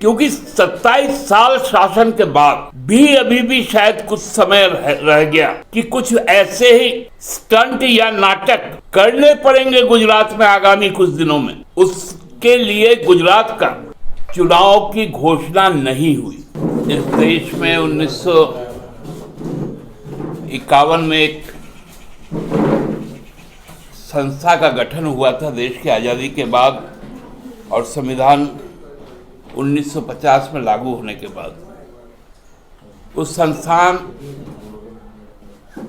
क्योंकि 27 साल शासन के बाद भी अभी भी शायद कुछ समय रह गया कि कुछ ऐसे ही स्टंट या नाटक करने पड़ेंगे गुजरात में आगामी कुछ दिनों में। उसके लिए गुजरात का चुनाव की घोषणा नहीं हुई। इस देश में 1951 में एक संस्था का गठन हुआ था देश की आज़ादी के बाद, और संविधान 1950 में लागू होने के बाद उस संस्थान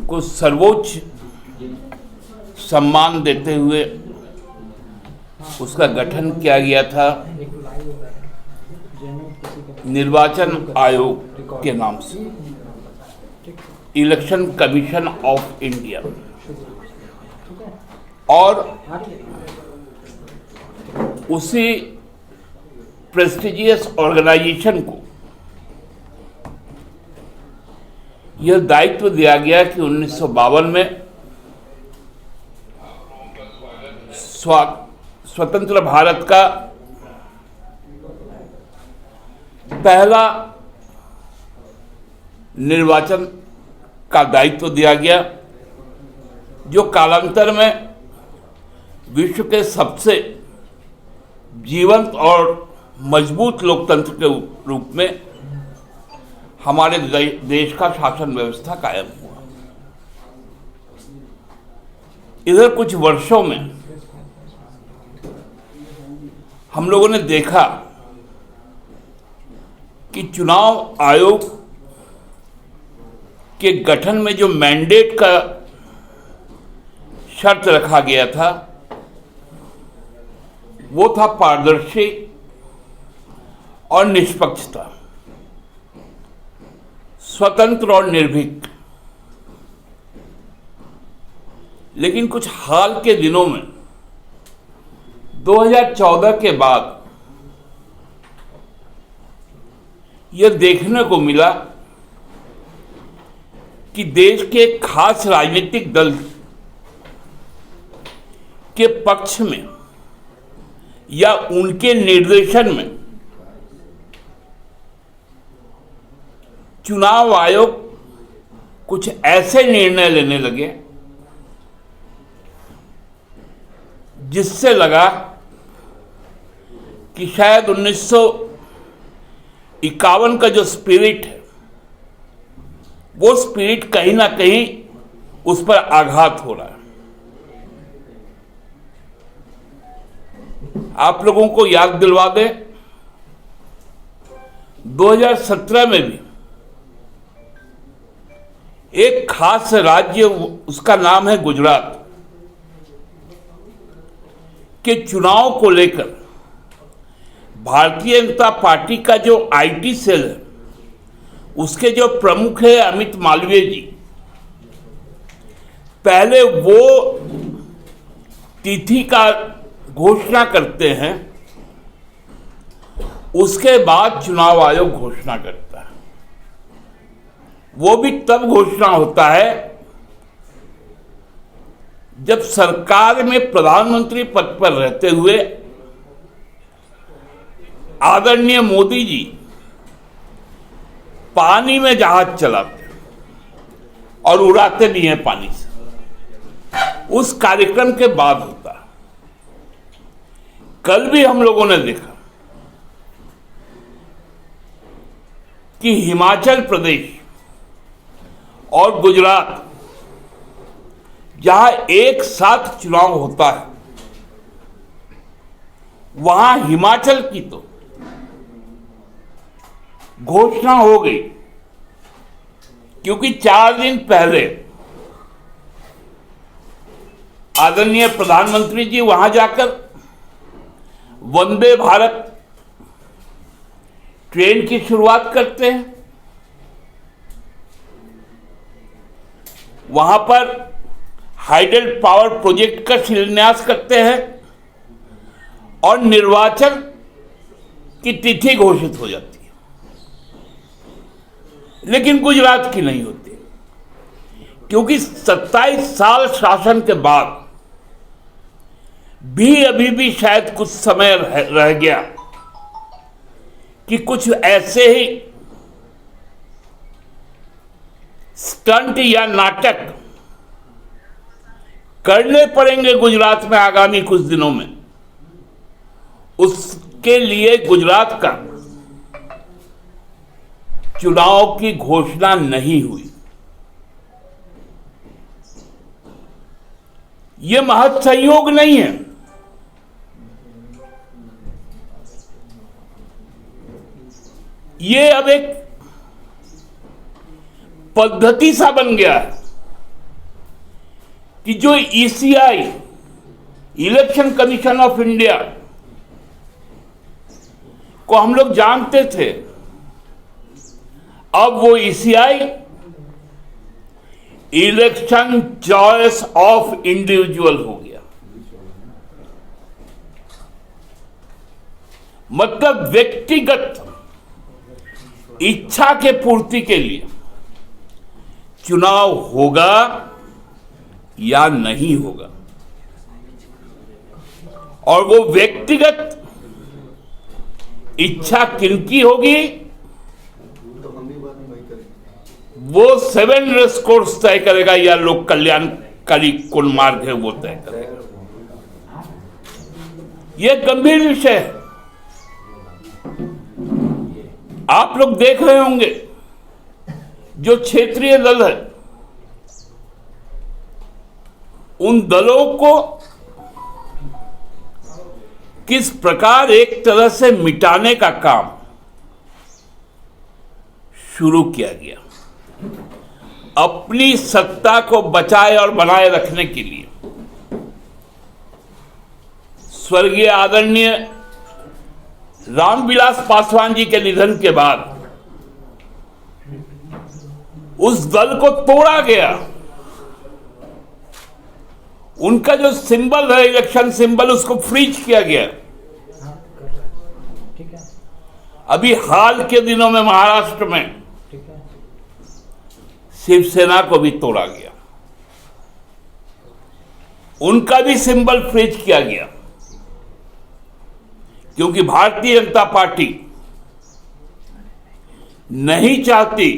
को सर्वोच्च सम्मान देते हुए उसका गठन किया गया था निर्वाचन आयोग के नाम से, इलेक्शन कमीशन ऑफ इंडिया। और उसी प्रेस्टिजियस ऑर्गेनाइजेशन को यह दायित्व दिया गया कि 1952 में स्वतंत्र भारत का पहला निर्वाचन का दायित्व दिया गया, जो कालांतर में विश्व के सबसे जीवंत और मजबूत लोकतंत्र के रूप में हमारे देश का शासन व्यवस्था कायम हुआ। इधर कुछ वर्षों में हम लोगों ने देखा कि चुनाव आयोग के गठन में जो मैंडेट का शर्त रखा गया था वो था पारदर्शी और निष्पक्षता, स्वतंत्र और निर्भीक। लेकिन कुछ हाल के दिनों में 2014 के बाद यह देखने को मिला कि देश के खास राजनीतिक दल के पक्ष में या उनके निर्देशन में चुनाव आयोग कुछ ऐसे निर्णय लेने लगे जिससे लगा कि शायद 1951 का जो स्पिरिट है वो स्पिरिट कहीं ना कहीं उस पर आघात हो रहा है। आप लोगों को याद दिलवा दें, 2017 में भी एक खास राज्य, उसका नाम है गुजरात, के चुनाव को लेकर भारतीय जनता पार्टी का जो आईटी सेल है उसके जो प्रमुख है अमित मालवीय जी, पहले वो तिथि का घोषणा करते हैं, उसके बाद चुनाव आयोग घोषणा करता है। वो भी तब घोषणा होता है जब सरकार में प्रधानमंत्री पद पर रहते हुए आदरणीय मोदी जी पानी में जहाज चलाते और उड़ाते नहीं है पानी से, उस कार्यक्रम के बाद होता है। कल भी हम लोगों ने देखा कि हिमाचल प्रदेश और गुजरात जहां एक साथ चुनाव होता है, वहां हिमाचल की तो घोषणा हो गई, क्योंकि 4 दिन पहले आदरणीय प्रधानमंत्री जी वहां जाकर वंदे भारत ट्रेन की शुरुआत करते हैं। वहां पर हाइडल पावर प्रोजेक्ट का शिलान्यास करते हैं और निर्वाचन की तिथि घोषित हो जाती है। लेकिन गुजरात की नहीं होती, क्योंकि 27 साल शासन के बाद भी अभी भी शायद कुछ समय रह गया कि कुछ ऐसे ही स्टंट या नाटक करने पड़ेंगे गुजरात में आगामी कुछ दिनों में, उसके लिए गुजरात का चुनाव की घोषणा नहीं हुई। यह महज संयोग नहीं है, ये अब एक पद्धति सा बन गया है कि जो ECI, election commission of India को हम लोग जानते थे, अब वो ECI election choice of individual हो गया। मतलब व्यक्तिगत इच्छा के पूर्ति के लिए चुनाव होगा या नहीं होगा, और वो व्यक्तिगत इच्छा किनकी होगी, वो 7 रेस कोर्स तय करेगा या लोक कल्याणकारी कौन मार्ग है वो तय करेगा। यह गंभीर विषय है। आप लोग देख रहे होंगे जो क्षेत्रीय दल है, उन दलों को किस प्रकार एक तरह से मिटाने का काम शुरू किया गया, अपनी सत्ता को बचाए और बनाए रखने के लिए। स्वर्गीय आदरणीय रामविलास पासवान जी के निधन के बाद उस दल को तोड़ा गया। उनका जो सिंबल है, इलेक्शन सिंबल, उसको फ्रीज किया गया। अभी हाल के दिनों में महाराष्ट्र में शिवसेना को भी तोड़ा गया, उनका भी सिंबल फ्रीज किया गया, क्योंकि भारतीय जनता पार्टी नहीं चाहती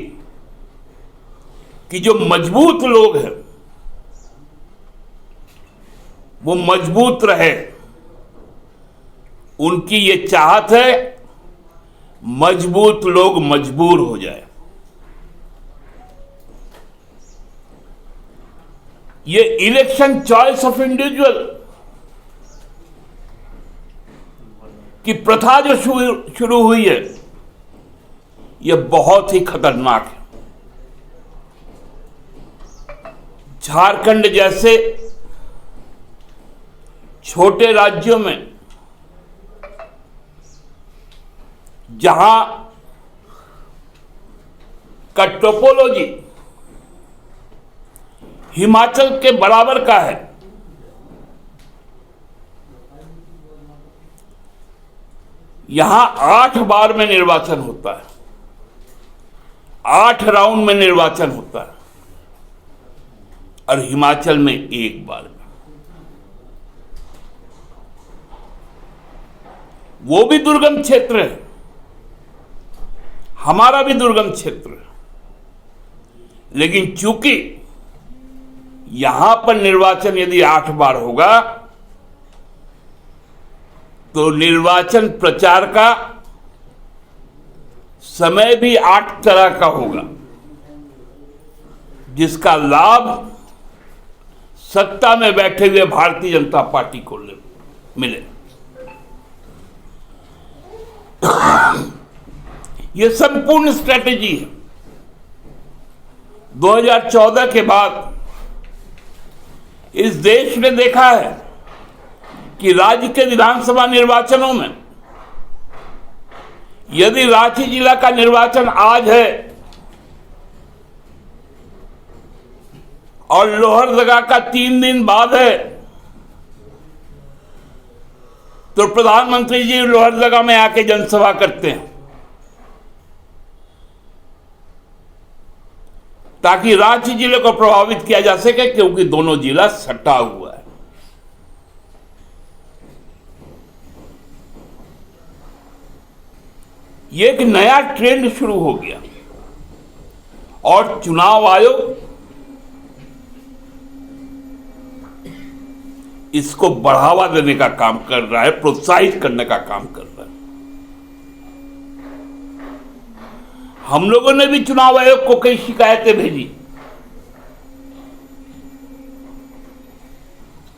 कि जो मजबूत लोग हैं वो मजबूत रहे। उनकी ये चाहत है मजबूत लोग मजबूर हो जाए। ये इलेक्शन चॉइस ऑफ इंडिविजुअल की प्रथा जो शुरू हुई है, यह बहुत ही खतरनाक है। झारखंड जैसे छोटे राज्यों में जहां का टोपोलॉजी हिमाचल के बराबर का है, यहां 8 बार में निर्वाचन होता है, 8 राउंड में निर्वाचन होता है, और हिमाचल में 1 बार में। वो भी दुर्गम क्षेत्र है, हमारा भी दुर्गम क्षेत्र है, लेकिन चूंकि यहां पर निर्वाचन यदि 8 बार होगा तो निर्वाचन प्रचार का समय भी 8 तरह का होगा, जिसका लाभ सत्ता में बैठे हुए भारतीय जनता पार्टी को मिले। यह संपूर्ण स्ट्रेटेजी है। 2014 के बाद इस देश ने देखा है कि राज्य के विधानसभा निर्वाचनों में यदि रांची जिला का निर्वाचन आज है और लोहरदगा का 3 दिन बाद है, तो प्रधानमंत्री जी लोहरदगा में आके जनसभा करते हैं ताकि रांची जिले को प्रभावित किया जा सके, क्योंकि दोनों जिला सटा हुआ है। ये एक नया ट्रेंड शुरू हो गया और चुनाव आयोग इसको बढ़ावा देने का काम कर रहा है, प्रोत्साहित करने का काम कर रहा है। हम लोगों ने भी चुनाव आयोग को कई शिकायतें भेजी।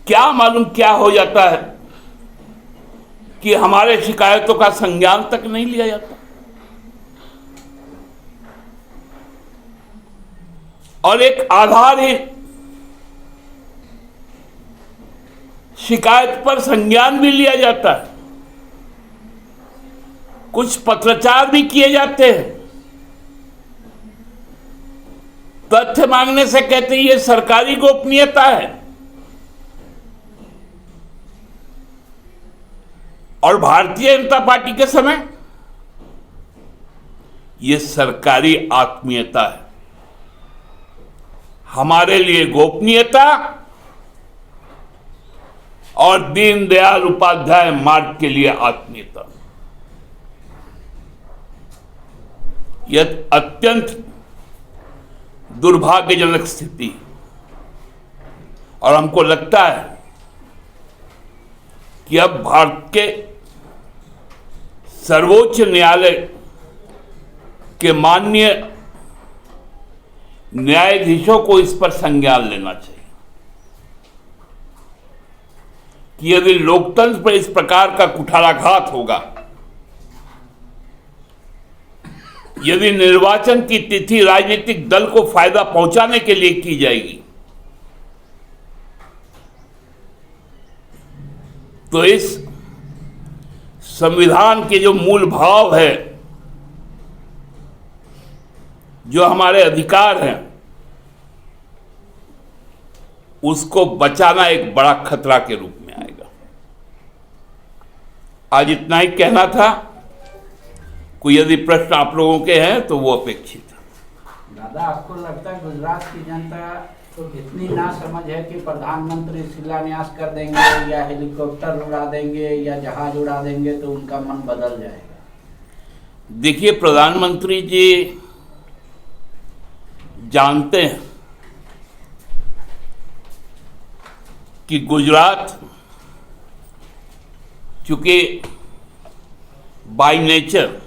क्या मालूम क्या हो जाता है कि हमारे शिकायतों का संज्ञान तक नहीं लिया जाता। और एक आधारहीन शिकायत पर संज्ञान भी लिया जाता है, कुछ पत्राचार भी किए जाते हैं। तथ्य मांगने से कहते हैं ये सरकारी गोपनीयता है, और भारतीय जनता पार्टी के समय ये सरकारी आत्मीयता है। हमारे लिए गोपनीयता और दीनदयाल उपाध्याय मार्ग के लिए आत्मीयता, यह अत्यंत दुर्भाग्यजनक स्थिति। और हमको लगता है कि अब भारत के सर्वोच्च न्यायालय के माननीय न्यायाधीशों को इस पर संज्ञान लेना चाहिए कि यदि लोकतंत्र पर इस प्रकार का कुठाराघात होगा, यदि निर्वाचन की तिथि राजनीतिक दल को फायदा पहुंचाने के लिए की जाएगी, तो इस संविधान के जो मूल भाव है, जो हमारे अधिकार हैं, उसको बचाना एक बड़ा खतरा के रूप में आएगा। आज इतना ही कहना था। कोई यदि प्रश्न आप लोगों के हैं तो वो अपेक्षित है। दादा, आपको लगता है गुजरात की जनता तो इतनी ना समझ है कि प्रधानमंत्री शिलान्यास कर देंगे या हेलीकॉप्टर उड़ा देंगे या जहाज उड़ा देंगे तो उनका मन बदल जाएगा? देखिए, प्रधानमंत्री जी जानते हैं कि गुजरात चूंकि बाय नेचर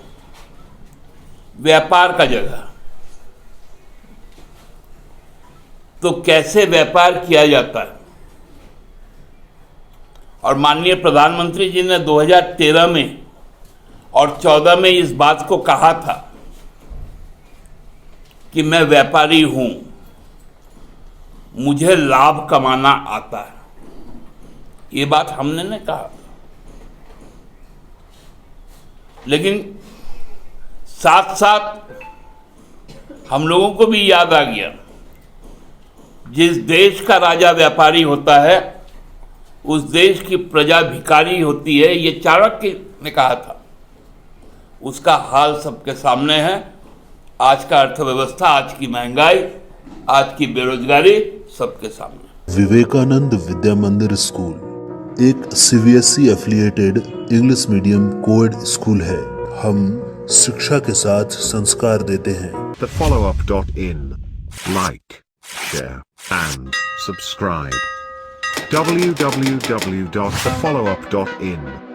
व्यापार का जगह, तो कैसे व्यापार किया जाता है। और माननीय प्रधानमंत्री जी ने 2013 में और 14 में इस बात को कहा था कि मैं व्यापारी हूं, मुझे लाभ कमाना आता है। ये बात हमने नहीं कहा, लेकिन साथ साथ हम लोगों को भी याद आ गया, जिस देश का राजा व्यापारी होता है उस देश की प्रजा भिखारी होती है, ये चाणक्य ने कहा था। उसका हाल सबके सामने है। आज का अर्थव्यवस्था, आज की महंगाई, आज की बेरोजगारी सबके सामने। विवेकानंद विद्या मंदिर स्कूल एक CBSE affiliated English medium coed school है। हम शिक्षा के साथ संस्कार देते हैं। thefollowup.in like, share and subscribe. www.thefollowup.in